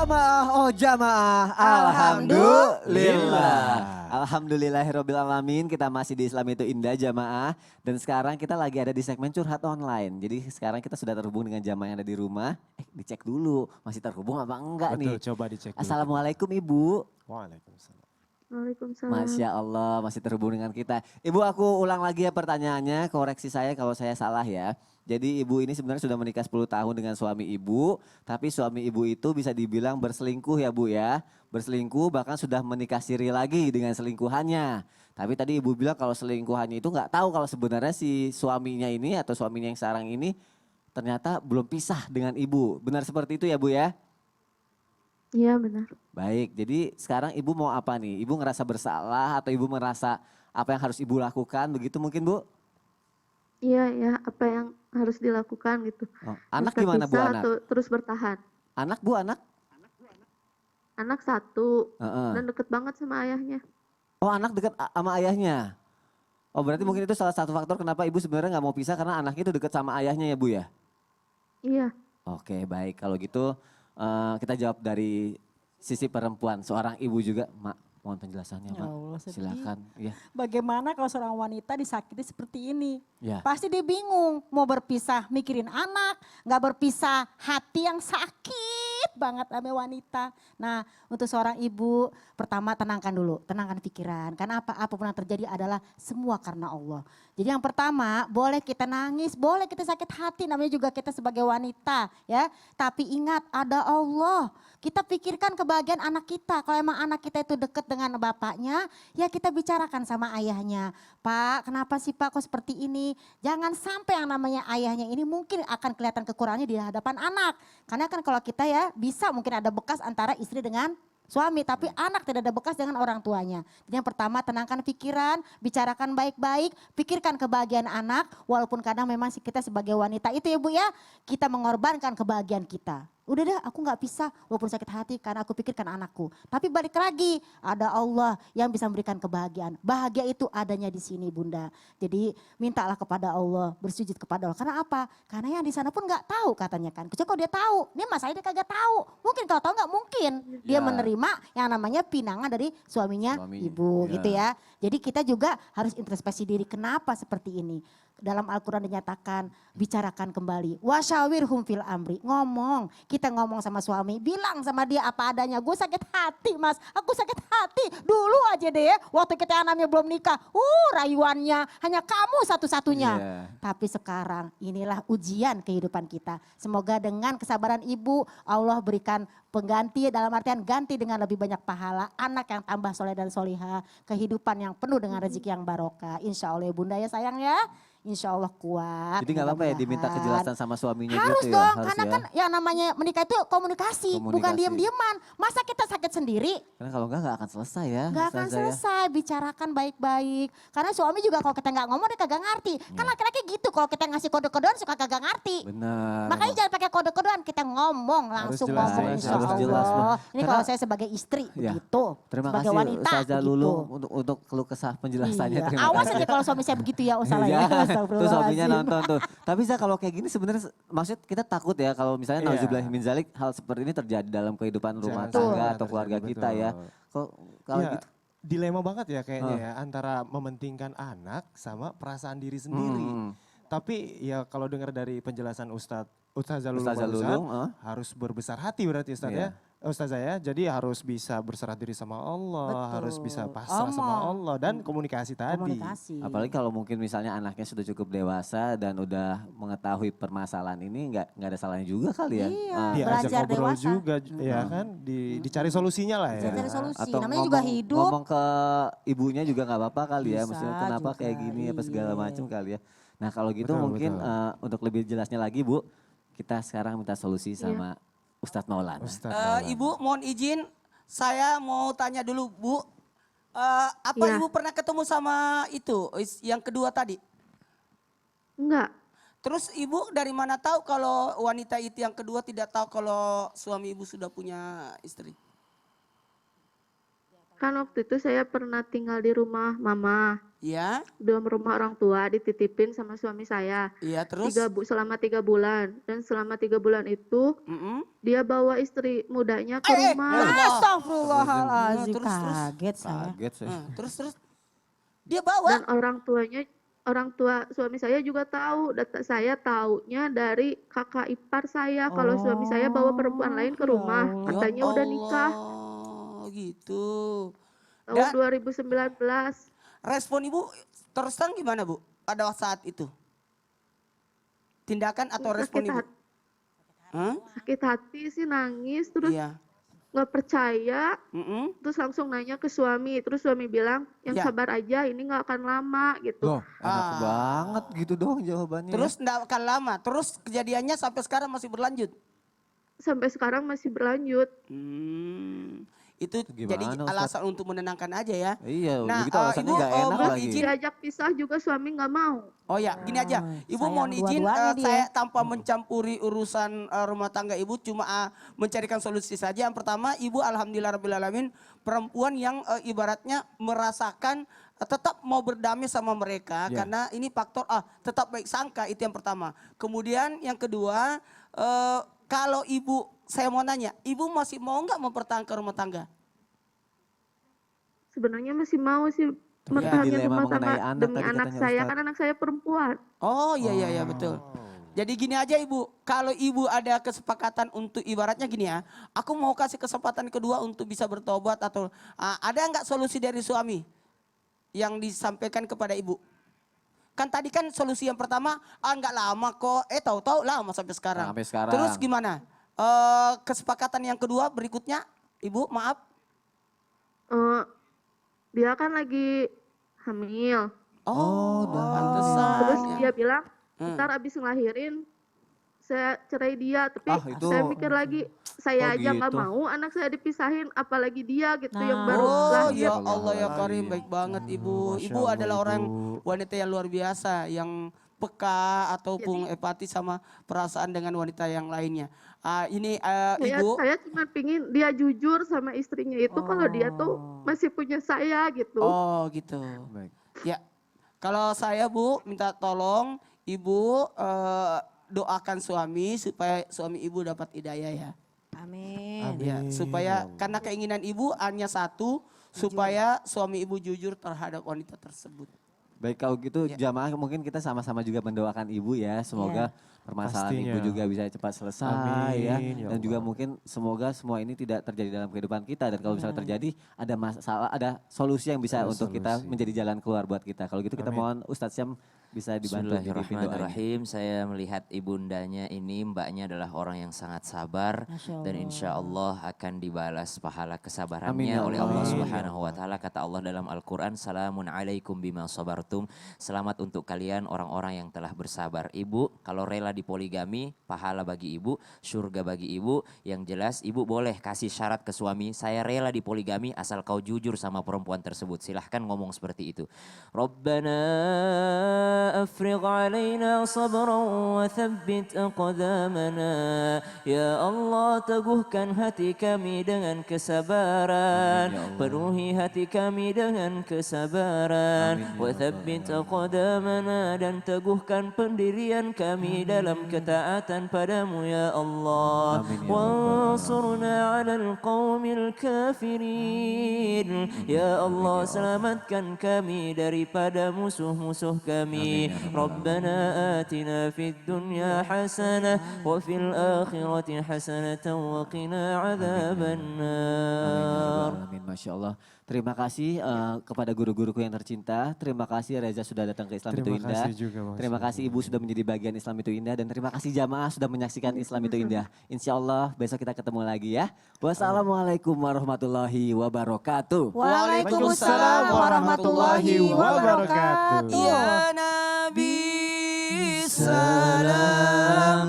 Jamaah, oh jamaah, alhamdulillah. Alhamdulillahirrabbilalamin, kita masih di Islam itu Indah jamaah. Dan sekarang kita lagi ada di segmen curhat online. Jadi sekarang kita sudah terhubung dengan jamaah yang ada di rumah. Dicek dulu, masih terhubung apa enggak nih? Betul, coba dicek dulu. Assalamualaikum Ibu. Waalaikumsalam. Waalaikumsalam. Masya Allah masih terhubung dengan kita. Ibu aku ulang lagi ya pertanyaannya, koreksi saya kalau saya salah ya. Jadi ibu ini sebenarnya sudah menikah 10 tahun dengan suami ibu. Tapi suami ibu itu bisa dibilang berselingkuh ya Bu ya. Berselingkuh bahkan sudah menikah siri lagi dengan selingkuhannya. Tapi tadi ibu bilang kalau selingkuhannya itu nggak tahu kalau sebenarnya si suaminya ini atau suaminya yang sekarang ini ternyata belum pisah dengan ibu. Benar seperti itu ya Bu ya? Iya benar. Baik, jadi sekarang ibu mau apa nih? Ibu ngerasa bersalah atau ibu merasa apa yang harus ibu lakukan begitu mungkin Bu? Iya ya, apa yang harus dilakukan gitu. Oh, anak Bisa gimana Bu pisah anak? atau terus bertahan. Anak Bu anak? Anak satu Heeh. dan deket banget sama ayahnya. Oh anak dekat sama ayahnya? Oh berarti mungkin itu salah satu faktor kenapa ibu sebenarnya nggak mau pisah karena anaknya itu dekat sama ayahnya ya Bu ya? Iya. Oke baik kalau gitu kita jawab dari sisi perempuan, seorang ibu juga. Mak, mohon penjelasannya Ya Mak. Allah, sedih. Silakan. Ya. Bagaimana kalau seorang wanita disakiti seperti ini? Ya. Pasti dia bingung, mau berpisah mikirin anak, nggak berpisah hati yang sakit banget sama wanita. Nah untuk seorang ibu, pertama tenangkan dulu, tenangkan pikiran. Karena apapun yang terjadi adalah semua karena Allah. Jadi yang pertama, boleh kita nangis, boleh kita sakit hati, namanya juga kita sebagai wanita ya. Tapi ingat ada Allah. Kita pikirkan kebahagiaan anak kita. Kalau emang anak kita itu dekat dengan bapaknya, ya kita bicarakan sama ayahnya. Pak, kenapa sih Pak kok seperti ini? Jangan sampai yang namanya ayahnya ini mungkin akan kelihatan kekurangannya di hadapan anak. Karena kan kalau kita ya bisa mungkin ada bekas antara istri dengan suami, tapi anak tidak ada bekas dengan orang tuanya. Jadi yang pertama tenangkan pikiran, bicarakan baik-baik, pikirkan kebahagiaan anak. Walaupun kadang memang kita sebagai wanita itu ya Bu ya, kita mengorbankan kebahagiaan kita. Udah dah aku gak bisa walaupun sakit hati karena aku pikirkan anakku. Tapi balik lagi ada Allah yang bisa memberikan kebahagiaan. Bahagia itu adanya di sini Bunda. Jadi mintalah kepada Allah, bersujud kepada Allah. Karena apa? Karena yang di sana pun gak tahu katanya kan. Kecuali kalau dia tahu, ini masalahnya dia kagak tahu. Mungkin kalau tahu gak mungkin. Dia Ya. menerima yang namanya pinangan dari suaminya ibu ya. gitu ya. Jadi kita juga harus introspeksi diri kenapa seperti ini. Dalam Al-Quran dinyatakan bicarakan kembali. Wasyawirhum fil amri. Ngomong. Kita ngomong sama suami. Bilang sama dia apa adanya. Gue sakit hati mas. Aku sakit hati. Dulu aja deh ya. Waktu kita namanya belum nikah. Rayuannya hanya kamu satu-satunya. Yeah. Tapi sekarang inilah ujian kehidupan kita. Semoga dengan kesabaran ibu Allah berikan pengganti dalam artian ganti dengan lebih banyak pahala. Anak yang tambah soleh dan solihah. Kehidupan yang penuh dengan rezeki yang barokah. Insya Allah ya bunda ya sayang ya. Insya Allah kuat. Jadi nggak apa-apa ya diminta mudah-mudahan. kejelasan sama suaminya Harus gitu ya? dong, Harus karena ya? kan yang namanya menikah itu komunikasi, bukan Komunikasi. diam-diaman. Masa kita sakit sendiri? Karena kalau nggak akan selesai ya. Gak akan Ustazah ya. selesai, bicarakan baik-baik. Karena suami juga kalau kita nggak ngomong dia kagak ngerti. Kan laki-laki gitu, kalau kita ngasih kode-kodean suka kagak ngerti. Benar. Makanya jangan pakai kode-kodean, kita ngomong langsung jelas, ngomong jelas, insya harus Allah. jelas, Mbak. Ini Karena- kalau saya sebagai istri Ya. begitu. Terima sebagai kasih wanita Ustazah begitu. Lulu untuk keluh kesah penjelasannya. Iya. Terima Awas kasih. aja kalau suami saya begitu ya, oh salah Iya, ya. tuh suaminya Astagfirullahaladzim. nonton tuh. Tapi Zah kalau kayak gini sebenarnya maksud kita takut ya kalau misalnya Iya. nauzubillah min zalik hal seperti ini terjadi dalam kehidupan rumah Jangan tangga sampai atau keluarga terjadi, kita ya. betul. Kalau Ya, gitu. dilema banget ya kayaknya ya antara mementingkan anak sama perasaan diri sendiri. Tapi ya kalau dengar dari penjelasan Ustazah Lulu Ustazah barusan, Lulu, harus berbesar hati berarti Ustaz Iya. ya. Ustazah ya, jadi harus bisa berserah diri sama Allah, Betul. harus bisa pasrah sama Omong. Allah dan komunikasi tadi. Komunikasi. Apalagi kalau mungkin misalnya anaknya sudah cukup dewasa dan udah mengetahui permasalahan ini nggak ada salahnya juga kali ya. Iya. Diajak Belajar ngobrol dewasa. juga ya kan, dicari solusinya lah ya. Cari solusi. Atau Namanya juga hidup. ngomong ke ibunya juga nggak apa-apa kali ya. Bisa Maksudnya kenapa juga, kayak gini apa segala iya. macam kali ya. Nah kalau gitu Betul, mungkin betul. untuk lebih jelasnya lagi Bu, kita sekarang minta solusi sama Ustadz Maulana. Ustaz Maulana. Ibu mohon izin, saya mau tanya dulu Bu. Apa Iya. Ibu pernah ketemu sama itu yang kedua tadi? Enggak. Terus Ibu dari mana tahu kalau wanita itu yang kedua tidak tahu kalau suami Ibu sudah punya istri? Kan waktu itu saya pernah tinggal di rumah mama. Iya, Belum rumah orang tua dititipin sama suami saya. iya terus. Selama 3 bulan. Dan selama 3 bulan itu Mm-mm. dia bawa istri mudanya ke rumah. Allah. Astagfirullahaladzim, Terus. kaget saya. Kaget saya. Terus. Dia bawa. Dan orang tua suami saya juga tahu. Saya taunya dari kakak ipar saya. Kalau suami saya bawa perempuan lain ke rumah. Allah. Katanya udah nikah Oh gitu. tahun Dan 2019. respon ibu terus terang gimana bu pada saat itu? Tindakan atau respon Sakit ibu? hati, Hah? sakit hati sih, nangis, terus Iya. nggak percaya, Mm-mm. terus langsung nanya ke suami. Terus suami bilang, yang Ya. sabar aja, ini nggak akan lama gitu. Loh, enak Ah. banget gitu dong jawabannya. Terus enggak akan lama. Terus kejadiannya sampai sekarang masih berlanjut. Sampai sekarang masih berlanjut. Itu Gimana, jadi Ustadz? alasan untuk menenangkan aja ya. Iya, Nah, begitu alasannya Ibu, nggak enak mohon lagi. izin. Diajak pisah juga suami nggak mau. Oh ya, gini aja. Ibu sayang mohon izin, dua-duanya dia. saya tanpa mencampuri urusan rumah tangga ibu, cuma mencarikan solusi saja. Yang pertama, ibu alhamdulillah rabbil alamin perempuan yang ibaratnya merasakan tetap mau berdamai sama mereka, Ya. karena ini faktor tetap baik sangka, itu yang pertama. Kemudian yang kedua, kalau ibu, saya mau nanya, ibu masih mau nggak mempertahankan rumah tangga? Sebenarnya masih mau sih Tapi mempertahankan dilema rumah tangga mengenai anak demi tadi anak katanya saya. Ustadz. Kan anak saya perempuan. Oh iya betul. Jadi gini aja ibu, kalau ibu ada kesepakatan untuk ibaratnya gini ya, aku mau kasih kesempatan kedua untuk bisa bertobat atau ada nggak solusi dari suami yang disampaikan kepada ibu? Kan tadi kan solusi yang pertama, nggak lama kok, tahu-tahu lama sampai sekarang. Sampai sekarang. Terus gimana? Kesepakatan yang kedua berikutnya, ibu maaf. Eh, dia kan lagi hamil. Oh, udah. pantesan. Terus ya. dia bilang, ntar abis ngelahirin saya cerai dia. Tapi itu- saya mikir lagi, saya Oh, aja nggak gitu. mau anak saya dipisahin, apalagi dia gitu yang baru Oh lahir. ya Allah ya Astagfirullahaladzim. Karim, baik banget ibu. Masya Ibu Allah, adalah orang Ibu. wanita yang luar biasa, yang peka ataupun empati sama perasaan dengan wanita yang lainnya. Ini ibu, Saya cuma pingin dia jujur sama istrinya itu kalau dia tuh masih punya saya gitu. oh gitu. Baik. Ya, kalau saya bu minta tolong ibu doakan suami supaya suami ibu dapat hidayah ya. Amin. Ya, supaya karena keinginan ibu hanya satu, supaya suami ibu jujur terhadap wanita tersebut. Baik kalau gitu jamaah mungkin kita sama-sama juga mendoakan ibu ya. Semoga permasalahan Pastinya. ibu juga bisa cepat selesai ya. Amin, ya Dan juga Allah. mungkin semoga semua ini tidak terjadi dalam kehidupan kita. Dan kalau misalnya terjadi ada masalah, ada solusi yang bisa Ada untuk kita solusi. menjadi jalan keluar buat kita. Kalau gitu kita mohon Ustadz Syam bisa dibantu mimpin doanya. Bismillahirrahmanirrahim. Saya melihat ibundanya ini, mbaknya adalah orang yang sangat sabar Masya dan Allah. insya Allah akan dibalas pahala Amin kesabarannya ya oleh Allah. Allah Amin ya Subhanahu wa taala. Kata Allah dalam Al-Qur'an, "Salamun alaikum bima sabartum." Selamat untuk kalian orang-orang yang telah bersabar. Ibu, kalau rela dipoligami, pahala bagi ibu, surga bagi ibu. Yang jelas ibu boleh kasih syarat ke suami, saya rela dipoligami asal kau jujur sama perempuan tersebut. Silahkan ngomong seperti itu. Rabbana afrigh alaina sabran wa thabbit aqdamana. Ya Allah, teguhkan hati kami dengan kesabaran. Amin, ya Allah. Penuhi hati kami dengan kesabaran. Amin, ya Wa thabbit aqdamana, dan teguhkan pendirian kami dalam ketaatan padamu ya Allah. Amin, ya Rabbal Wansurna 'alal qaumil kafirin. Ya Allah, selamatkan kami daripada musuh-musuh kami. Amin, ya Rabbal Rabbana atina fid dunya hasanah wa fil akhirati hasanatan wa qina adzabannar. Amin, Masya Allah. Terima kasih kepada guru-guruku yang tercinta. Terima kasih Reza sudah datang ke Islam Itu Terima Indah. kasih juga, Mas. Terima kasih Ibu sudah menjadi bagian Islam Itu Indah. Dan terima kasih jamaah sudah menyaksikan Islam Itu Indah. Insya Allah besok kita ketemu lagi ya. Wassalamualaikum warahmatullahi wabarakatuh. Waalaikumsalam warahmatullahi wabarakatuh. Ya Nabi salam